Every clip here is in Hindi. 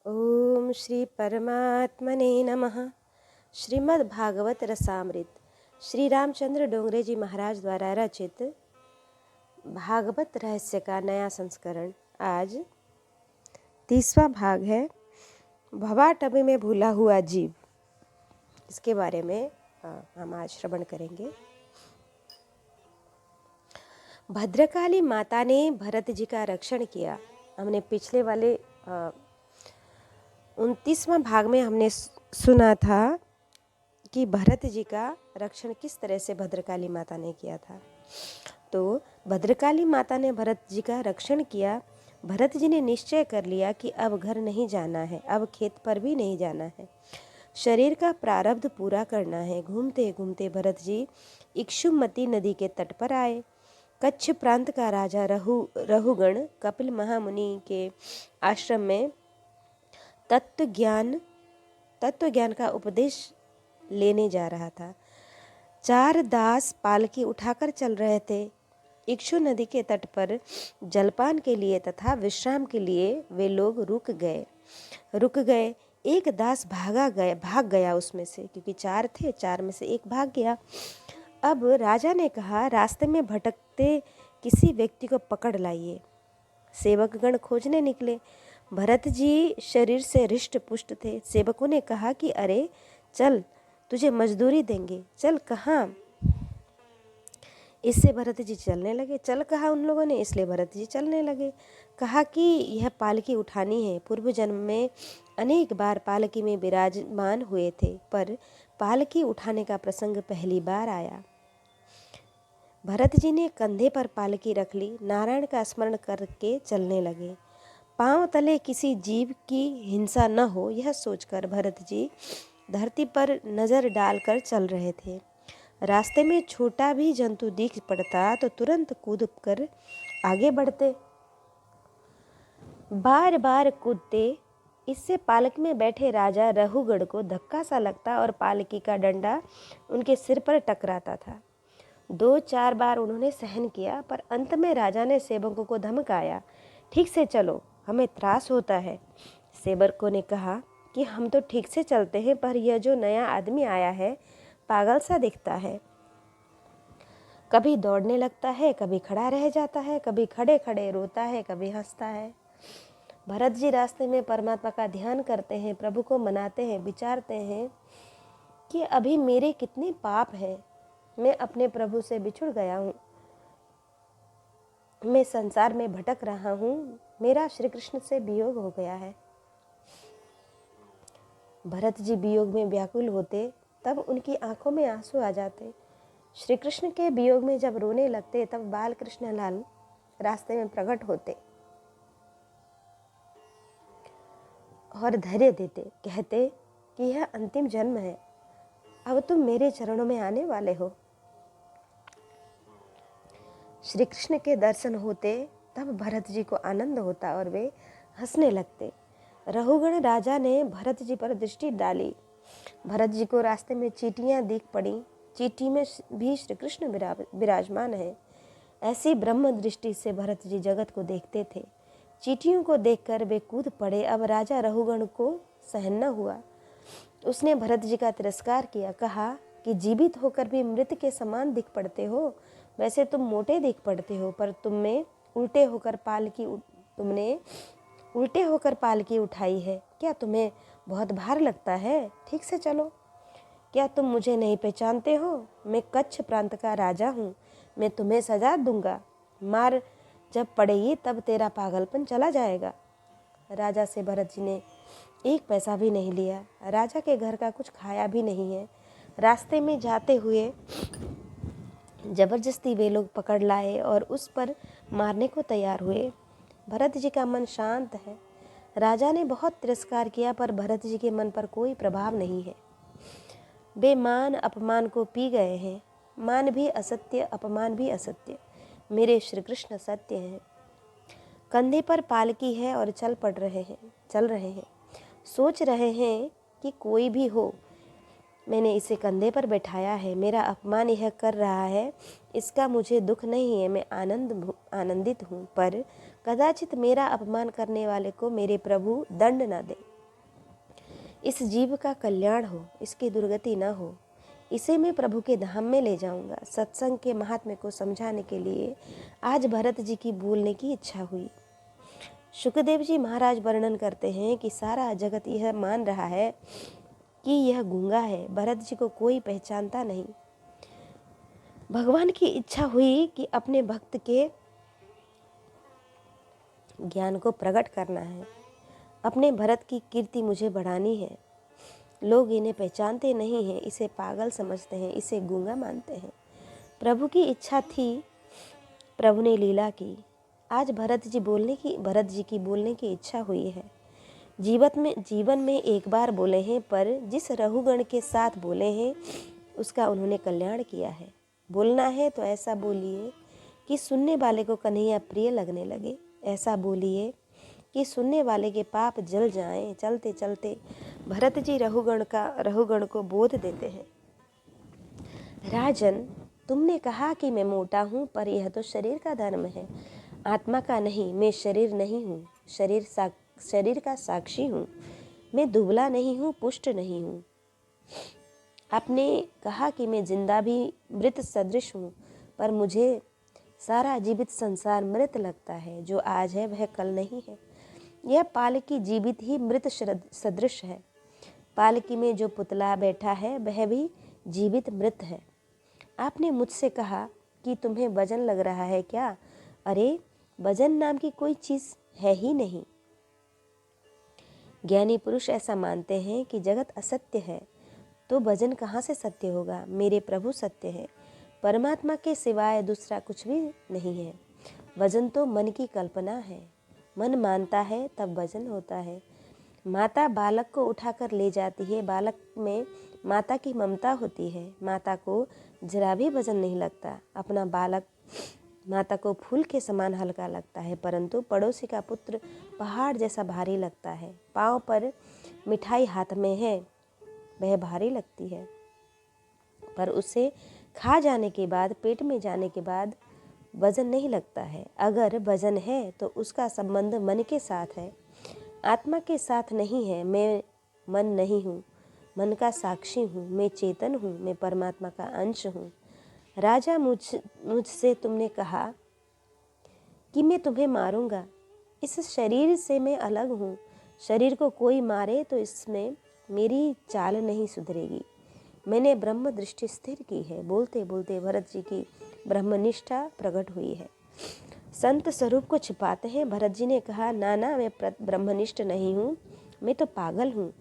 ओम श्री परमात्मने नमः। श्रीमद्भागवत रसामृत श्री रामचंद्र डोंगरे जी महाराज द्वारा रचित भागवत रहस्य का नया संस्करण। आज 30वां भाग है, भवाटवी में भूला हुआ जीव। इसके बारे में हम आज श्रवण करेंगे। भद्रकाली माता ने भरत जी का रक्षण किया। हमने पिछले वाले 29वां भाग में हमने सुना था कि भरत जी का रक्षण किस तरह से भद्रकाली माता ने किया था। तो भद्रकाली माता ने भरत जी का रक्षण किया। भरत जी ने निश्चय कर लिया कि अब घर नहीं जाना है, अब खेत पर भी नहीं जाना है, शरीर का प्रारब्ध पूरा करना है। घूमते घूमते भरत जी इक्षुमती नदी के तट पर आए। कच्छ प्रांत का राजा रहुगण कपिल महामुनि के आश्रम में तत्व ज्ञान का उपदेश लेने जा रहा था। 4 दास पालकी उठाकर चल रहे थे। इक्षु नदी के तट पर जलपान के लिए तथा विश्राम के लिए वे लोग रुक गए। एक दास भाग गया उसमें से, क्योंकि 4 थे, 4 में से एक भाग गया। अब राजा ने कहा, रास्ते में भटकते किसी व्यक्ति को पकड़ लाइए। सेवकगण खोजने निकले। भरत जी शरीर से हृष्ट पुष्ट थे। सेवकों ने कहा कि अरे चल, तुझे मजदूरी देंगे, चल। कहाँ? इससे भरत जी चलने लगे। चल कहा उन लोगों ने, इसलिए भरत जी चलने लगे। कहा कि यह पालकी उठानी है। पूर्व जन्म में अनेक बार पालकी में विराजमान हुए थे, पर पालकी उठाने का प्रसंग पहली बार आया। भरत जी ने कंधे पर पालकी रख ली। नारायण का स्मरण करके चलने लगे। पांव तले किसी जीव की हिंसा न हो, यह सोचकर भरत जी धरती पर नजर डालकर चल रहे थे। रास्ते में छोटा भी जंतु दिख पड़ता तो तुरंत कूद कर आगे बढ़ते। बार बार कूदते। इससे पालक में बैठे राजा रहुगढ़ को धक्का सा लगता और पालकी का डंडा उनके सिर पर टकराता था। 2-4 बार उन्होंने सहन किया, पर अंत में राजा ने सेवकों को धमकाया, ठीक से चलो, हमें त्रास होता है। सेवकों ने कहा कि हम तो ठीक से चलते हैं, पर यह जो नया आदमी आया है पागल सा दिखता है। कभी दौड़ने लगता है, कभी खड़ा रह जाता है, कभी खड़े खड़े रोता है, कभी हंसता है। भरत जी रास्ते में परमात्मा का ध्यान करते हैं, प्रभु को मनाते हैं, विचारते हैं कि अभी मेरे कितने पाप हैं। मैं अपने प्रभु से बिछुड़ गया हूँ, मैं संसार में भटक रहा हूँ, मेरा श्री कृष्ण से वियोग हो गया है। भरत जी वियोग में व्याकुल होते, तब उनकी आंखों में आंसू आ जाते। श्री कृष्ण के वियोग में जब रोने लगते, तब बाल कृष्ण लाल रास्ते में प्रकट होते और धैर्य देते, कहते कि यह अंतिम जन्म है, अब तुम मेरे चरणों में आने वाले हो। श्री कृष्ण के दर्शन होते, तब भरत जी को आनंद होता और वे हंसने लगते। रहुगण राजा ने भरत जी पर दृष्टि डाली। भरत जी को रास्ते में चींटियां दिख पड़ी। चींटी में भी श्री कृष्ण विराजमान है। ऐसी ब्रह्म दृष्टि से भरत जी जगत को देखते थे। चींटियों को देखकर वे कूद पड़े। अब राजा रहुगण को सहन न हुआ। उसने भरत जी का तिरस्कार किया, कहा कि जीवित होकर भी मृत के समान दिख पड़ते हो। वैसे तुम मोटे दिख पड़ते हो, पर तुमने उल्टे होकर पालकी उठाई है। क्या तुम्हें बहुत भार लगता है? ठीक से चलो। क्या तुम मुझे नहीं पहचानते हो? मैं कच्छ प्रांत का राजा हूँ। मैं तुम्हें सजा दूंगा। मार जब पड़ेगी तब तेरा पागलपन चला जाएगा। राजा से भरत जी ने 1 पैसा भी नहीं लिया। राजा के घर का कुछ खाया भी नहीं है। रास्ते में जाते हुए जबरदस्ती वे लोग पकड़ लाए और उस पर मारने को तैयार हुए। भरत जी का मन शांत है। राजा ने बहुत तिरस्कार किया, पर भरत जी के मन पर कोई प्रभाव नहीं है। वे मान अपमान को पी गए हैं। मान भी असत्य, अपमान भी असत्य। मेरे श्री कृष्ण सत्य हैं। कंधे पर पालकी है और चल रहे हैं। सोच रहे हैं कि कोई भी हो, मैंने इसे कंधे पर बैठाया है, मेरा अपमान यह कर रहा है, इसका मुझे दुख नहीं है, मैं आनंदित हूँ। पर कदाचित मेरा अपमान करने वाले को मेरे प्रभु दंड न दे। इस जीव का कल्याण हो, इसकी दुर्गति न हो, इसे मैं प्रभु के धाम में ले जाऊंगा। सत्संग के महात्म्य को समझाने के लिए आज भरत जी की बोलने की इच्छा हुई। शुकदेव जी महाराज वर्णन करते हैं कि सारा जगत यह मान रहा है कि यह गूंगा है, भरत जी को कोई पहचानता नहीं। भगवान की इच्छा हुई कि अपने भक्त के ज्ञान को प्रकट करना है, अपने भरत की कीर्ति मुझे बढ़ानी है। लोग इन्हें पहचानते नहीं हैं, इसे पागल समझते हैं, इसे गूंगा मानते हैं। प्रभु की इच्छा थी, प्रभु ने लीला की। आज भरत जी की बोलने की इच्छा हुई है। जीवन में एक बार बोले हैं, पर जिस रहुगण के साथ बोले हैं उसका उन्होंने कल्याण किया है। बोलना है तो ऐसा बोलिए कि सुनने वाले को कन्हैया प्रिय लगने लगे। ऐसा बोलिए कि सुनने वाले के पाप जल जाएं। चलते चलते भरत जी रहुगण को बोध देते हैं। राजन, तुमने कहा कि मैं मोटा हूँ, पर यह तो शरीर का धर्म है, आत्मा का नहीं। मैं शरीर नहीं हूँ, शरीर का साक्षी हूँ। मैं दुबला नहीं हूँ, पुष्ट नहीं हूँ। आपने कहा कि मैं जिंदा भी मृत सदृश हूँ, पर मुझे सारा जीवित संसार मृत लगता है। जो आज है वह कल नहीं है। यह पालकी जीवित ही मृत सदृश है। पालकी में जो पुतला बैठा है वह भी जीवित मृत है। आपने मुझसे कहा कि तुम्हें वजन लग रहा है क्या? अरे, वजन नाम की कोई चीज़ है ही नहीं। ज्ञानी पुरुष ऐसा मानते हैं कि जगत असत्य है, तो वजन कहाँ से सत्य होगा? मेरे प्रभु सत्य है, परमात्मा के सिवाय दूसरा कुछ भी नहीं है। वजन तो मन की कल्पना है। मन मानता है तब वजन होता है। माता बालक को उठाकर ले जाती है, बालक में माता की ममता होती है। माता को जरा भी वजन नहीं लगता। अपना बालक माता को फूल के समान हल्का लगता है, परंतु पड़ोसी का पुत्र पहाड़ जैसा भारी लगता है। पाँव पर मिठाई हाथ में है, वह भारी लगती है, पर उसे खा जाने के बाद, पेट में जाने के बाद वजन नहीं लगता है। अगर वजन है तो उसका संबंध मन के साथ है, आत्मा के साथ नहीं है। मैं मन नहीं हूँ, मन का साक्षी हूँ। मैं चेतन हूँ, मैं परमात्मा का अंश हूँ। राजा, मुझसे तुमने कहा कि मैं तुम्हें मारूंगा। इस शरीर से मैं अलग हूँ। शरीर को कोई मारे तो इसमें मेरी चाल नहीं सुधरेगी। मैंने ब्रह्म दृष्टि स्थिर की है। बोलते बोलते भरत जी की ब्रह्मनिष्ठा प्रकट हुई है। संत स्वरूप को छिपाते हैं। भरत जी ने कहा, ना ना, मैं ब्रह्मनिष्ठ नहीं हूँ, मैं तो पागल हूँ।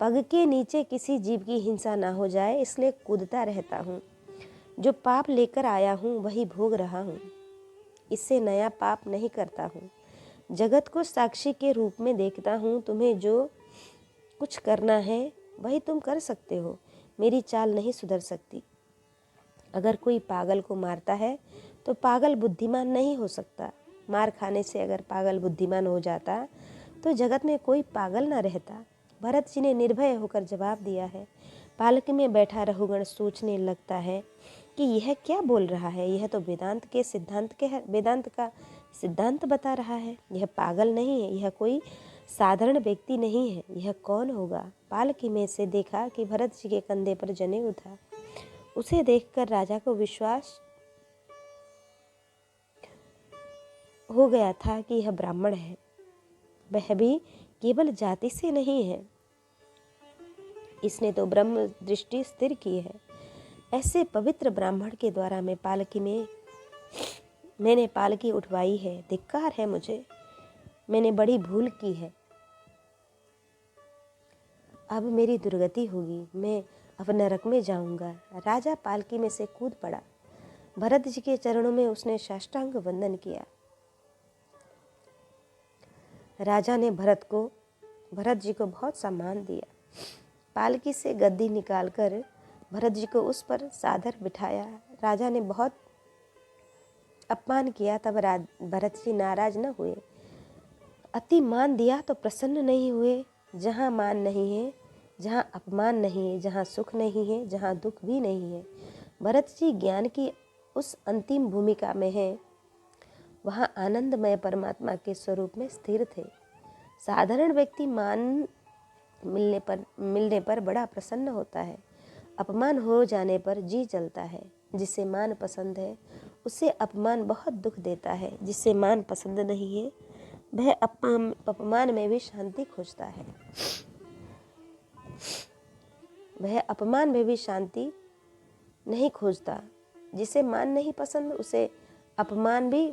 पग के नीचे किसी जीव की हिंसा ना हो जाए, इसलिए कूदता रहता हूँ। जो पाप लेकर आया हूँ वही भोग रहा हूँ, इससे नया पाप नहीं करता हूँ। जगत को साक्षी के रूप में देखता हूँ। तुम्हें जो कुछ करना है वही तुम कर सकते हो, मेरी चाल नहीं सुधर सकती। अगर कोई पागल को मारता है तो पागल बुद्धिमान नहीं हो सकता। मार खाने से अगर पागल बुद्धिमान हो जाता तो जगत में कोई पागल न रहता। भरत जी ने निर्भय होकर जवाब दिया है। पालकी में बैठा रहुगण सोचने लगता है कि यह क्या बोल रहा है। यह तो वेदांत का सिद्धांत बता रहा है। यह पागल नहीं है, यह कोई साधारण व्यक्ति नहीं है। यह कौन होगा? पालकी में से देखा कि भरत जी के कंधे पर जनेऊ था। उसे देखकर राजा को विश्वास हो गया था कि यह ब्राह्मण है, वह भी केवल जाति से नहीं है, इसने तो ब्रह्म दृष्टि स्थिर की है। ऐसे पवित्र ब्राह्मण के द्वारा मैंने पालकी उठवाई है। धिक्कार है मुझे, मैंने बड़ी भूल की है। अब मेरी दुर्गति होगी, मैं अब नरक में जाऊंगा। राजा पालकी में से कूद पड़ा। भरत जी के चरणों में उसने साष्टांग वंदन किया। राजा ने भरत जी को बहुत सम्मान दिया। पालकी से गद्दी निकालकर भरत जी को उस पर सादर बिठाया। राजा ने बहुत अपमान किया, तब भरत जी नाराज न हुए। अति मान दिया तो प्रसन्न नहीं हुए। जहाँ मान नहीं है, जहाँ अपमान नहीं है, जहाँ सुख नहीं है, जहाँ दुख भी नहीं है, भरत जी ज्ञान की उस अंतिम भूमिका में है। वहाँ आनंदमय परमात्मा के स्वरूप में स्थिर थे। साधारण व्यक्ति मान मिलने पर बड़ा प्रसन्न होता है। अपमान हो जाने पर जी जलता है। जिसे मान पसंद है उसे अपमान बहुत दुख देता है। जिसे मान पसंद नहीं है वह अपमान में भी शांति खोजता है। वह अपमान में भी शांति नहीं खोजता। जिसे मान नहीं पसंद उसे अपमान भी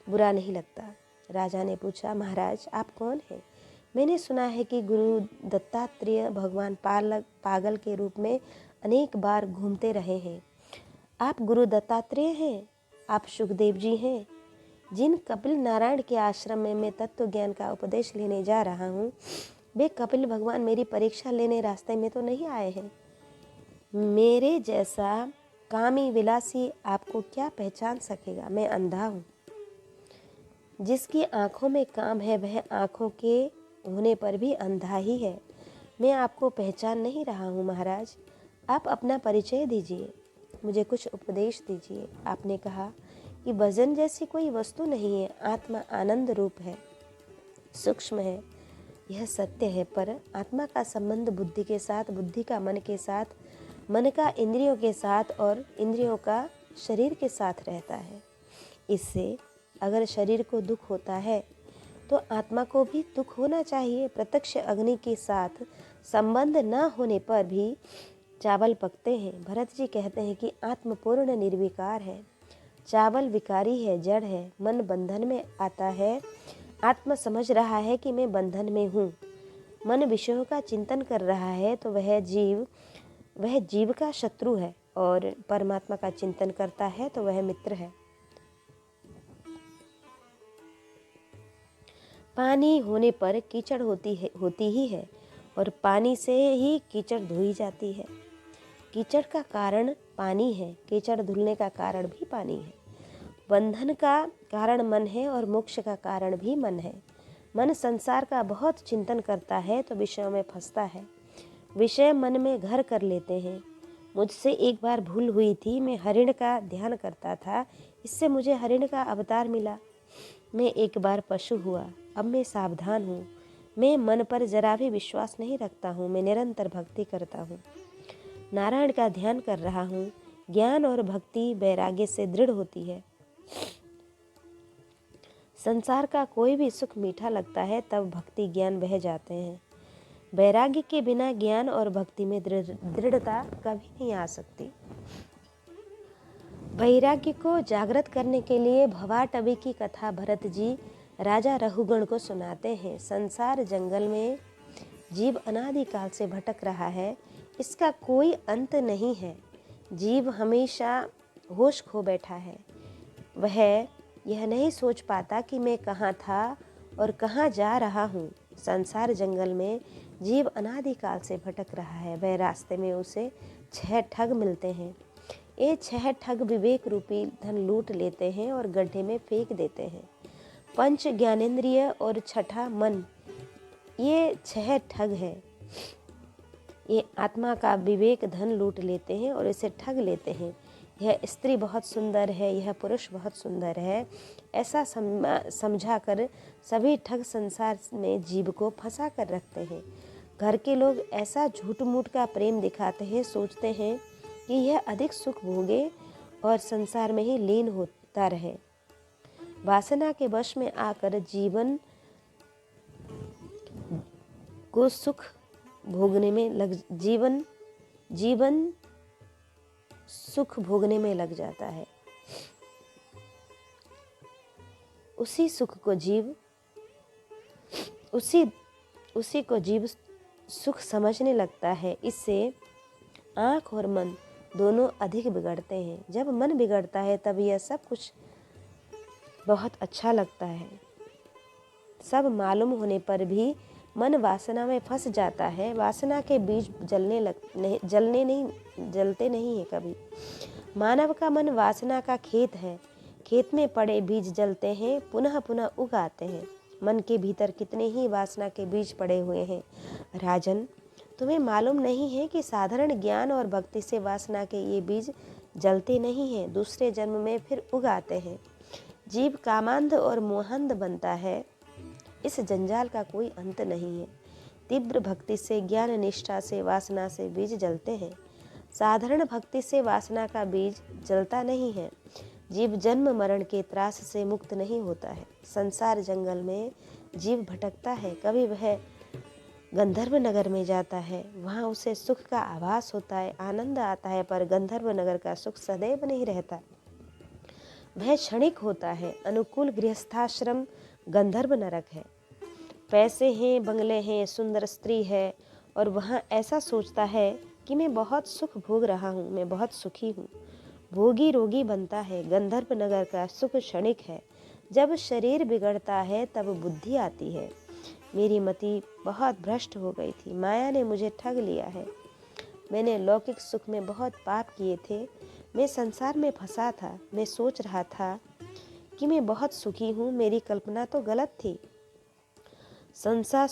बुरा नहीं लगता। राजा ने पूछा, महाराज आप कौन हैं? मैंने सुना है कि गुरु दत्तात्रेय भगवान पागल के रूप में अनेक बार घूमते रहे हैं। आप गुरु दत्तात्रेय हैं? आप सुखदेव जी हैं? जिन कपिल नारायण के आश्रम में मैं तत्व ज्ञान का उपदेश लेने जा रहा हूँ, वे कपिल भगवान मेरी परीक्षा लेने रास्ते में तो नहीं आए हैं। मेरे जैसा कामी विलासी आपको क्या पहचान सकेगा? मैं अंधा हूँ। जिसकी आंखों में काम है वह आंखों के होने पर भी अंधा ही है। मैं आपको पहचान नहीं रहा हूँ महाराज। आप अपना परिचय दीजिए, मुझे कुछ उपदेश दीजिए। आपने कहा कि वजन जैसी कोई वस्तु नहीं है। आत्मा आनंद रूप है, सूक्ष्म है, यह सत्य है। पर आत्मा का संबंध बुद्धि के साथ, बुद्धि का मन के साथ, मन का इंद्रियों के साथ और इंद्रियों का शरीर के साथ रहता है। इससे अगर शरीर को दुख होता है तो आत्मा को भी दुख होना चाहिए। प्रत्यक्ष अग्नि के साथ संबंध न होने पर भी चावल पकते हैं। भरत जी कहते हैं कि आत्म पूर्ण निर्विकार है, चावल विकारी है, जड़ है। मन बंधन में आता है। आत्मा समझ रहा है कि मैं बंधन में हूँ। मन विषयों का चिंतन कर रहा है तो वह जीव का शत्रु है, और परमात्मा का चिंतन करता है तो वह मित्र है। पानी होने पर कीचड़ होती ही है, और पानी से ही कीचड़ धोई जाती है। कीचड़ का कारण पानी है, कीचड़ धुलने का कारण भी पानी है। बंधन का कारण मन है और मोक्ष का कारण भी मन है। मन संसार का बहुत चिंतन करता है तो विषयों में फंसता है। विषय मन में घर कर लेते हैं। मुझसे एक बार भूल हुई थी। मैं हरिण का ध्यान करता था, इससे मुझे हरिण का अवतार मिला। मैं एक बार पशु हुआ, अब मैं सावधान हूँ। मैं मन पर जरा भी विश्वास नहीं रखता हूँ। मैं निरंतर भक्ति करता हूँ, नारायण का ध्यान कर रहा हूँ। ज्ञान और भक्ति वैराग्य से दृढ़ होती है। संसार का कोई भी सुख मीठा लगता है तब भक्ति ज्ञान बह जाते हैं। वैराग्य के बिना ज्ञान और भक्ति में दृढ़ता कभी नहीं आ सकती। वैराग्य को जागृत करने के लिए भवाटवी की कथा भरत जी राजा रघुगण को सुनाते हैं। संसार जंगल में जीव अनादिकाल से भटक रहा है, इसका कोई अंत नहीं है। जीव हमेशा होश खो बैठा है। वह यह नहीं सोच पाता कि मैं कहाँ था और कहाँ जा रहा हूँ। संसार जंगल में जीव अनादिकाल से भटक रहा है। वह रास्ते में उसे 6 ठग मिलते हैं। ये 6 ठग विवेक रूपी धन लूट लेते हैं और गड्ढे में फेंक देते हैं। पंच ज्ञानेंद्रिय और छठा मन, ये 6 ठग है। ये आत्मा का विवेक धन लूट लेते हैं और इसे ठग लेते हैं। यह स्त्री बहुत सुंदर है, यह पुरुष बहुत सुंदर है, ऐसा समझा कर सभी ठग संसार में जीव को फंसा कर रखते हैं। घर के लोग ऐसा झूठ मूठ का प्रेम दिखाते हैं, सोचते हैं कि यह अधिक सुख भोगे और संसार में ही लीन होता रहे। वासना के वश में आकर जीवन को सुख भोगने में जीवन सुख भोगने में लग जाता है। उसी को जीव सुख समझने लगता है। इससे आँख और मन दोनों अधिक बिगड़ते हैं। जब मन बिगड़ता है तब यह सब कुछ बहुत अच्छा लगता है। सब मालूम होने पर भी मन वासना में फंस जाता है। वासना के बीज जलते नहीं है कभी। मानव का मन वासना का खेत है। खेत में पड़े बीज जलते हैं, पुनः पुनः उग आते हैं। मन के भीतर कितने ही वासना के बीज पड़े हुए हैं। राजन, तुम्हें मालूम नहीं है कि साधारण ज्ञान और भक्ति से वासना के ये बीज जलते नहीं हैं, दूसरे जन्म में फिर उग आते हैं। जीव कामांध और मोहांध बनता है। इस जंजाल का कोई अंत नहीं है। तीव्र भक्ति से, ज्ञान निष्ठा से वासना से बीज जलते हैं। साधारण भक्ति से वासना का बीज जलता नहीं है। जीव जन्म मरण के त्रास से मुक्त नहीं होता है। संसार जंगल में जीव भटकता है। कभी वह गंधर्व नगर में जाता है, वहाँ उसे सुख का आभास होता है, आनंद आता है, पर गंधर्व नगर का सुख सदैव नहीं रहता, वह क्षणिक होता है। अनुकूल गृहस्थाश्रम गंधर्व नरक है। पैसे हैं, बंगले हैं, सुंदर स्त्री है, और वहाँ ऐसा सोचता है कि मैं बहुत सुख भोग रहा हूँ, मैं बहुत सुखी हूँ। भोगी रोगी बनता है। गंधर्व नगर का सुख क्षणिक है। जब शरीर बिगड़ता है तब बुद्धि आती है। मेरी मति बहुत भ्रष्ट हो गई थी, माया ने मुझे ठग लिया है। मैंने लौकिक सुख में बहुत पाप किए थे। मैं संसार में फंसा था। मैं सोच रहा था कि मैं बहुत सुखी हूँ। मेरी कल्पना तो गलत थी। संसार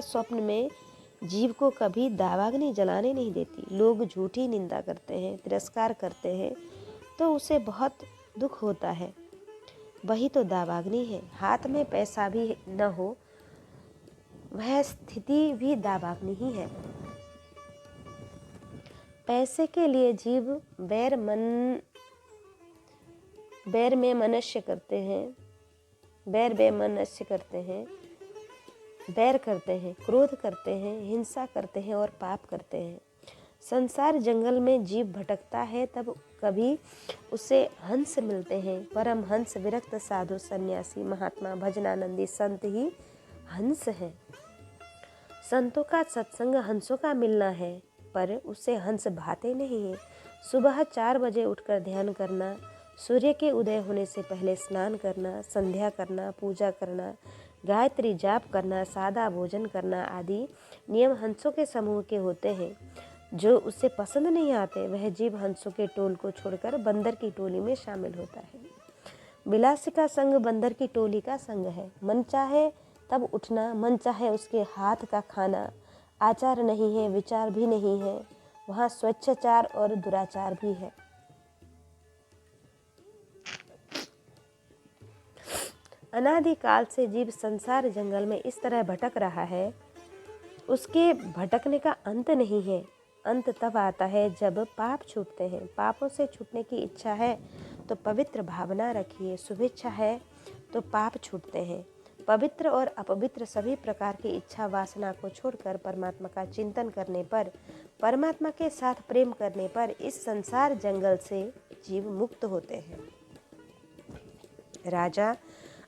स्वप्न में जीव को कभी दावाग्नि जलाने नहीं देती। लोग झूठी निंदा करते हैं, तिरस्कार करते हैं, तो उसे बहुत दुख होता है। वही तो दावाग्नि है। हाथ में पैसा भी न हो, वह स्थिति भी दावाग्नि ही है। पैसे के लिए जीव बैर में मनुष्य करते हैं, बैर करते हैं, क्रोध करते हैं, हिंसा करते हैं और पाप करते हैं। संसार जंगल में जीव भटकता है, तब कभी उसे हंस मिलते हैं। परम हंस, विरक्त साधु, सन्यासी, महात्मा, भजनानंदी संत ही हंस है। संतों का सत्संग हंसों का मिलना है, पर उससे हंस भाते नहीं है। सुबह 4 बजे उठकर ध्यान करना, सूर्य के उदय होने से पहले स्नान करना, संध्या करना, पूजा करना, गायत्री जाप करना, सादा भोजन करना आदि नियम हंसों के समूह के होते हैं। जो उसे पसंद नहीं आते, वह जीव हंसों के टोल को छोड़कर बंदर की टोली में शामिल होता है। बिलासी का संग बंदर की टोली का संग है। मन चाहे तब उठना, मन चाहे उसके हाथ का खाना। आचार नहीं है, विचार भी नहीं है, वहाँ स्वेच्छाचार और दुराचार भी है। अनादिकाल से जीव संसार जंगल में इस तरह भटक रहा है। उसके भटकने का अंत नहीं है। अंत तब आता है जब पाप छूटते हैं। पापों से छूटने की इच्छा है तो पवित्र भावना रखिए। शुभेच्छा है तो पाप छूटते हैं। पवित्र और अपवित्र सभी प्रकार की इच्छा वासना को छोड़कर परमात्मा का चिंतन करने पर, परमात्मा के साथ प्रेम करने पर इस संसार जंगल से जीव मुक्त होते हैं। राजा,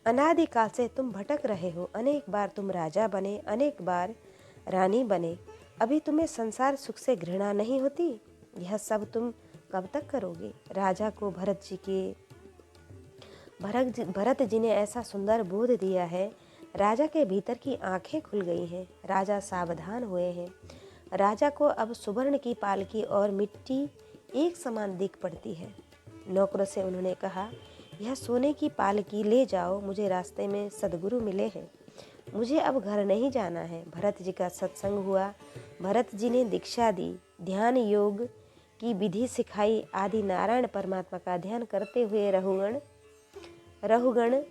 अनादिकाल से तुम भटक रहे हो। अनेक बार तुम राजा बने, अनेक बार रानी बने। अभी तुम्हें संसार सुख से घृणा नहीं होती? यह सब तुम कब तक करोगे? राजा को भरत जी ने ऐसा सुंदर बोध दिया है। राजा के भीतर की आंखें खुल गई हैं। राजा सावधान हुए हैं। राजा को अब सुवर्ण की पालकी और मिट्टी एक समान दिख पड़ती है। नौकरों से उन्होंने कहा, यह सोने की पालकी ले जाओ, मुझे रास्ते में सद्गुरु मिले हैं, मुझे अब घर नहीं जाना है। भरत जी का सत्संग हुआ। भरत जी ने दीक्षा दी, ध्यान योग की विधि सिखाई आदि नारायण परमात्मा का ध्यान करते हुए रहुगण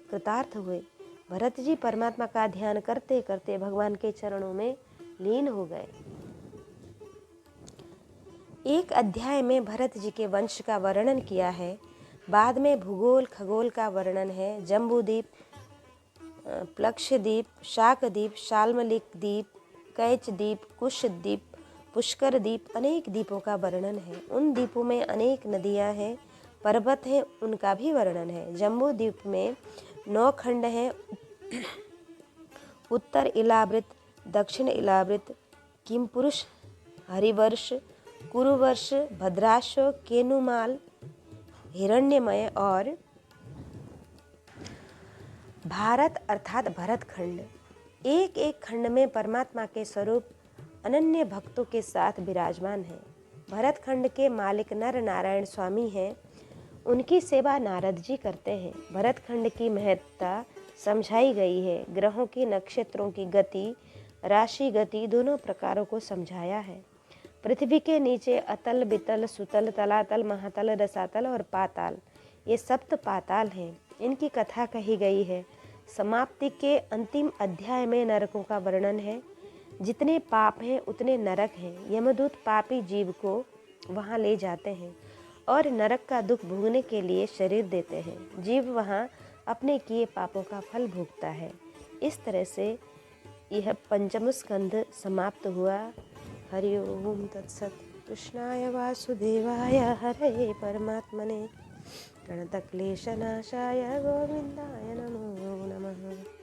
कृतार्थ हुए। भरत जी परमात्मा का ध्यान करते करते भगवान के चरणों में लीन हो गए। एक अध्याय में भरत जी के वंश का वर्णन किया है। बाद में भूगोल खगोल का वर्णन है। जम्बूद्वीप, प्लक्षद्वीप, शाकद्वीप, शाल्मलिक द्वीप, कैच द्वीप, कुश द्वीप, पुष्कर द्वीप, अनेक द्वीपों का वर्णन है। उन द्वीपों में अनेक नदियां हैं, पर्वत हैं, उनका भी वर्णन है। जम्बू द्वीप में 9 खंड हैं। उत्तर इलावृत, दक्षिण इलावृत, किमपुरुष, हरिवर्ष, कुरुवर्ष, भद्राश्व, केनुमाल, हिरण्यमय और भारत अर्थात भरत खंड। एक एक खंड में परमात्मा के स्वरूप अनन्य भक्तों के साथ विराजमान है। भरत खंड के मालिक नर नारायण स्वामी हैं। उनकी सेवा नारद जी करते हैं। भरत खंड की महत्ता समझाई गई है। ग्रहों की, नक्षत्रों की गति, राशि गति दोनों प्रकारों को समझाया है। पृथ्वी के नीचे अतल, बितल, सुतल, तलातल, महातल, रसातल और पाताल, ये सप्त पाताल हैं। इनकी कथा कही गई है। समाप्ति के अंतिम अध्याय में नरकों का वर्णन है। जितने पाप हैं उतने नरक हैं। यमदूत पापी जीव को वहाँ ले जाते हैं और नरक का दुख भोगने के लिए शरीर देते हैं। जीव वहाँ अपने किए पापों का फल भोगता है। इस तरह से यह पंचम स्कंध समाप्त हुआ। हरि ओम तत्सत। कृष्णाय वासुदेवाय हरे परमात्मने प्रणतक्लेशनाशाय गोविन्दाय नमो नमः।